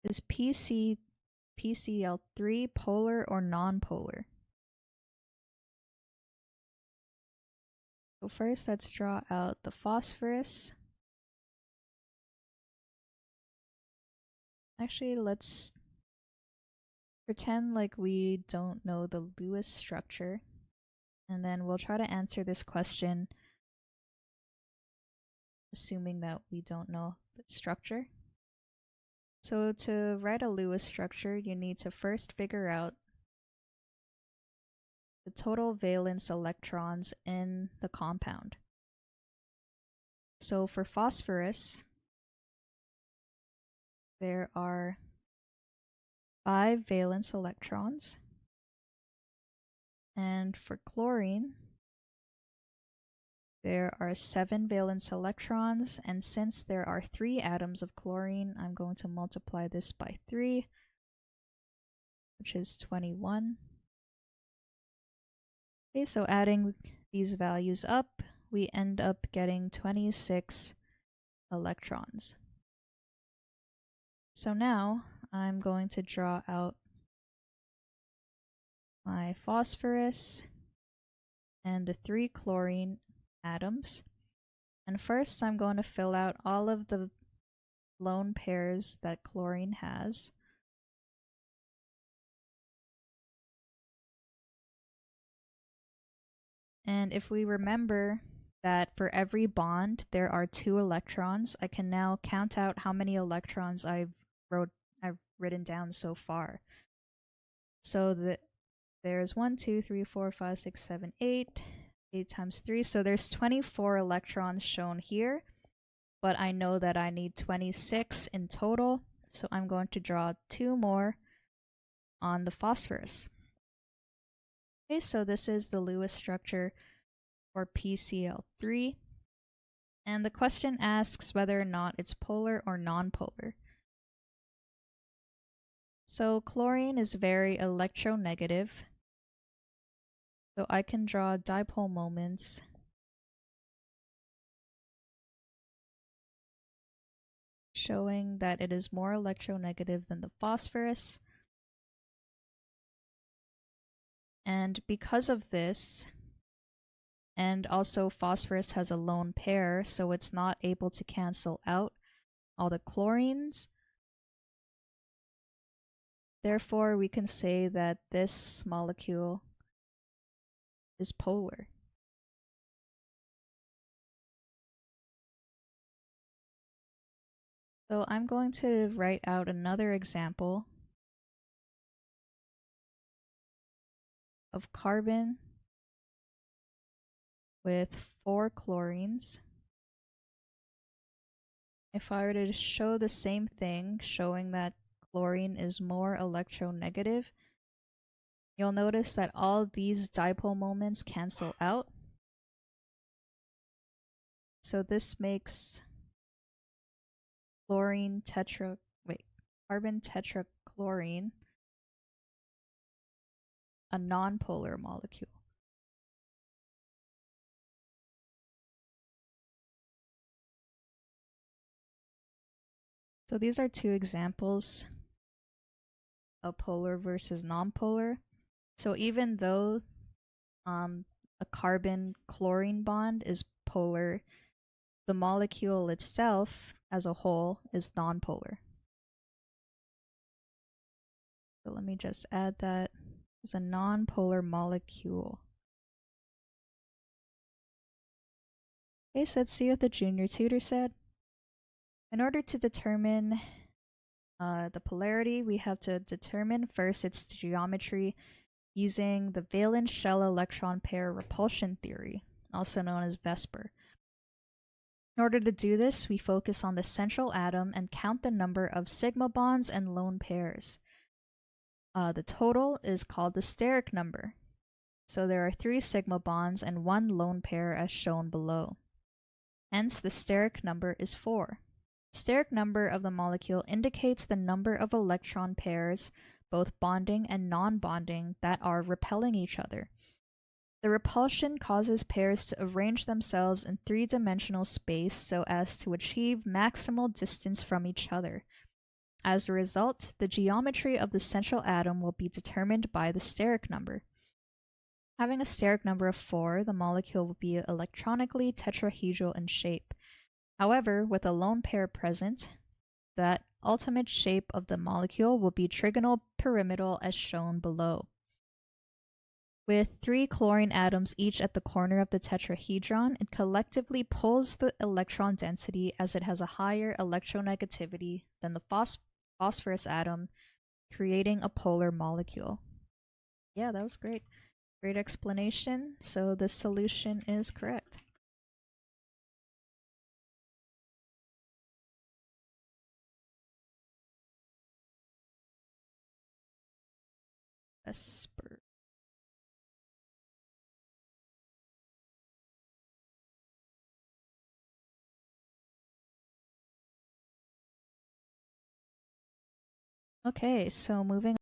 Is PCl3 polar or nonpolar? So first, let's draw out the phosphorus. Actually, let's pretend like we don't know the Lewis structure, and then we'll try to answer this question assuming that we don't know the structure. So to write a Lewis structure, you need to first figure out the total valence electrons in the compound. So for phosphorus, there are 5 valence electrons. And for chlorine, there are 7 valence electrons. And since there are 3 atoms of chlorine, I'm going to multiply this by 3, which is 21. Okay, so adding these values up, we end up getting 26 electrons. So now I'm going to draw out my phosphorus and the 3 chlorine atoms. And first I'm going to fill out all of the lone pairs that chlorine has. And if we remember that for every bond there are 2 electrons, I can now count out how many electrons I've written down so far. So there's 1, 2, 3, 4, 5, 6, 7, 8. 8 times 3, so there's 24 electrons shown here, but I know that I need 26 in total, so I'm going to draw 2 more on the phosphorus. Okay, so this is the Lewis structure for PCl3, and the question asks whether or not it's polar or nonpolar. So chlorine is very electronegative, so I can draw dipole moments showing that it is more electronegative than the phosphorus. And because of this, and also phosphorus has a lone pair, so it's not able to cancel out all the chlorines. Therefore, we can say that this molecule is polar. So I'm going to write out another example of carbon with 4 chlorines. If I were to show the same thing, showing that chlorine is more electronegative, you'll notice that all these dipole moments cancel out. So this makes carbon tetrachlorine a nonpolar molecule. So these are 2 examples of polar versus nonpolar. So even though a carbon-chlorine bond is polar, the molecule itself as a whole is nonpolar. So let me just add that as a nonpolar molecule. Okay, so let's see what the junior tutor said. In order to determine the polarity, we have to determine first its geometry using the valence shell electron pair repulsion theory, also known as VSEPR. In order to do this, we focus on the central atom and count the number of sigma bonds and lone pairs. The total is called the steric number. So there are 3 sigma bonds and 1 lone pair as shown below. Hence, the steric number is 4. The steric number of the molecule indicates the number of electron pairs, both bonding and non-bonding, that are repelling each other. The repulsion causes pairs to arrange themselves in 3-dimensional space so as to achieve maximal distance from each other. As a result, the geometry of the central atom will be determined by the steric number. Having a steric number of 4, the molecule will be electronically tetrahedral in shape. However, with a lone pair present, that ultimate shape of the molecule will be trigonal pyramidal as shown below. With 3 chlorine atoms each at the corner of the tetrahedron, it collectively pulls the electron density as it has a higher electronegativity than the phosphorus atom, creating a polar molecule. Yeah, that was great. Great explanation. So the solution is correct. Esper. Okay, so moving